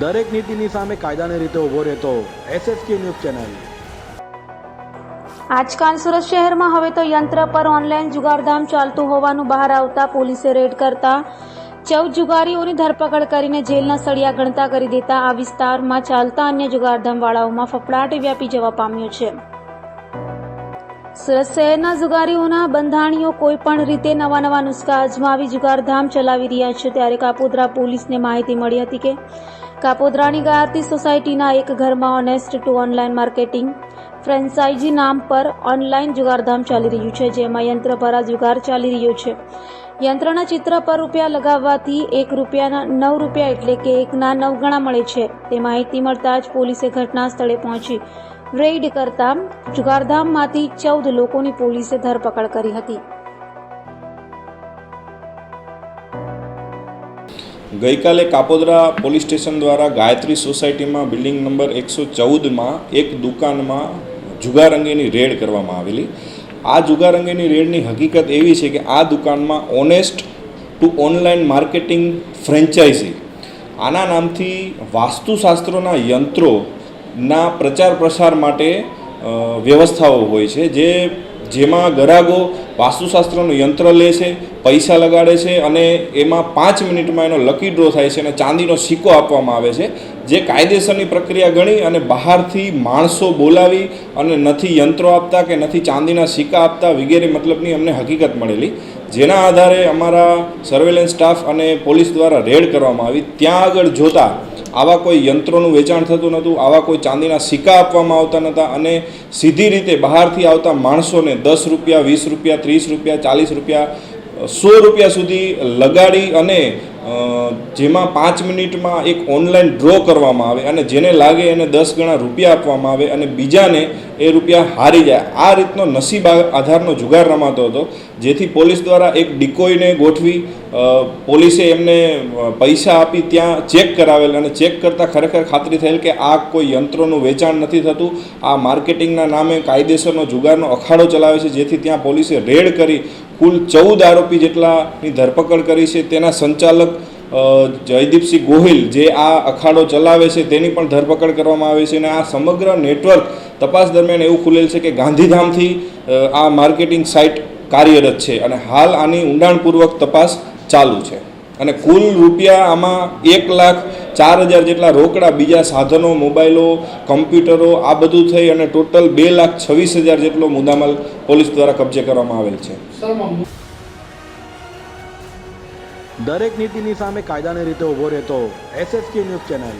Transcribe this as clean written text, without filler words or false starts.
દરેક નીતિની સામે કાયદાની રીતે ઊભો રહેતો SSK ન્યૂઝ ચેનલ। આજકાલ સુરત શહેરમાં હવે તો યંત્ર પર ઓનલાઈન જુગારધામ ચાલતું હોવાનું બહાર આવતા પોલીસે રેડ કરતા 14 જુગારીઓની ધરપકડ કરીને જેલના સળિયા ગણતા કરી દેતા આ વિસ્તારમાં ચાલતા અન્ય જુગારધામ વાળાઓમાં ફફડાટ વ્યાપી જવા પામ્યો છે। સુરત શહેરના જુગારીઓના બંધાણીઓ કોઈ પણ રીતે નવા નુસ્ખા અજમાવી જુગારધામ ચલાવી રહ્યા છે। ત્યારે કાપોદ્રા પોલીસને માહિતી મળી હતી કે કાપોદ્રાની ગાયત્રી સોસાયટીના એક ઘરમાં honest to online marketing franchise નામ પર ઓનલાઈન જુગારધામ ચાલી રહ્યું છે, જેમાં યંત્ર પર આ જુગાર ચાલી રહ્યો છે। યંત્રના ચિત્ર પર રૂપિયા લગાવવાથી 1 રૂપિયાના 9 રૂપિયા એટલે કે 1ના 9 ગણા મળે છે। તે માહિતી મળતા જ પોલીસે ઘટના સ્થળે પહોંચી રેડ કરતા જુગારધામમાંથી 14 લોકોની પોલીસે ધરપકડ કરી હતી। ગઈકાલે કાપોદ્રા પોલીસ સ્ટેશન દ્વારા ગાયત્રી સોસાયટીમાં બિલ્ડિંગ નંબર 114માં એક દુકાનમાં જુગાર અંગેની રેડ કરવામાં આવેલી। આ જુગાર અંગેની રેડની હકીકત એવી છે કે આ દુકાનમાં honest to online marketing franchise આના નામથી વાસ્તુશાસ્ત્રોના યંત્રોના પ્રચાર પ્રસાર માટે વ્યવસ્થાઓ હોય છે, જેમાં ગ્રાહકો વાસ્તુશાસ્ત્રનું યંત્ર લે છે, પૈસા લગાડે છે અને એમાં 5 મિનિટમાં એનો લકી ડ્રો થાય છે અને ચાંદીનો સિક્કો આપવામાં આવે છે, જે કાયદેસરની પ્રક્રિયા ગણી અને બહારથી માણસો બોલાવી અને નથી યંત્રો આપતા કે નથી ચાંદીના સિક્કા આપતા વગેરે મતલબની અમને હકીકત મળેલી, જેના આધારે અમારા સર્વેલન્સ સ્ટાફ અને પોલીસ દ્વારા રેડ કરવામાં આવી। ત્યાં આગળ જોતા આવા કોઈ યંત્રોનું વેચાણ થતું નહોતું, આવા કોઈ ચાંદીના સિક્કા આપવામાં આવતા નહોતા અને સીધી રીતે બહારથી આવતા માણસોને 10 રૂપિયા, 20 રૂપિયા, 30 રૂપિયા, 40 રૂપિયા, 100 રૂપિયા સુધી લગાડી અને જેમાં 5 મિનિટમાં એક ઓનલાઈન ડ્રો કરવામાં આવે અને જેને લાગે એને 10 ગણા રૂપિયા આપવામાં આવે અને બીજાને એ રૂપિયા હારી જાય। આ રીતનો નસીબ આધારનો જુગાર રમાતો હતો, જેથી પોલીસ દ્વારા એક ડિકોઈને ગોઠવી પોલીસે એમને પૈસા આપી ત્યાં ચેક કરાવેલ અને ચેક કરતાં ખરેખર ખાતરી થયેલ કે આ કોઈ યંત્રોનું વેચાણ નથી થતું, આ માર્કેટિંગના નામે કાયદેસરનો જુગારનો અખાડો ચલાવે છે, જેથી ત્યાં પોલીસે રેડ કરી કુલ 14 આરોપી જેટલાની ધરપકડ કરી છે। તેના સંચાલક જયદીપસિંહ ગોહિલ જે આ અખાડો ચલાવે છે તેની પણ ધરપકડ કરવામાં આવે છે અને આ સમગ્ર નેટવર્ક તપાસ દરમિયાન એવું ખુલેલ છે કે ગાંધીધામથી આ માર્કેટિંગ સાઇટ કાર્યરત છે અને હાલ આની ઊંડાણપૂર્વક તપાસ ચાલુ છે અને કુલ રૂપિયા આમાં 1,04,000 જેટલા રોકડા, બીજા સાધનો, મોબાઈલો, કમ્પ્યુટરો આ બધું થઈ અને ટોટલ 2,26,000 જેટલો મુદ્દામાલ પોલીસ દ્વારા કબજે કરવામાં આવેલ છે। દરેક નીતિની સામે કાયદાની રીતે ઊભો રહેતો SSK ન્યૂઝ ચેનલ।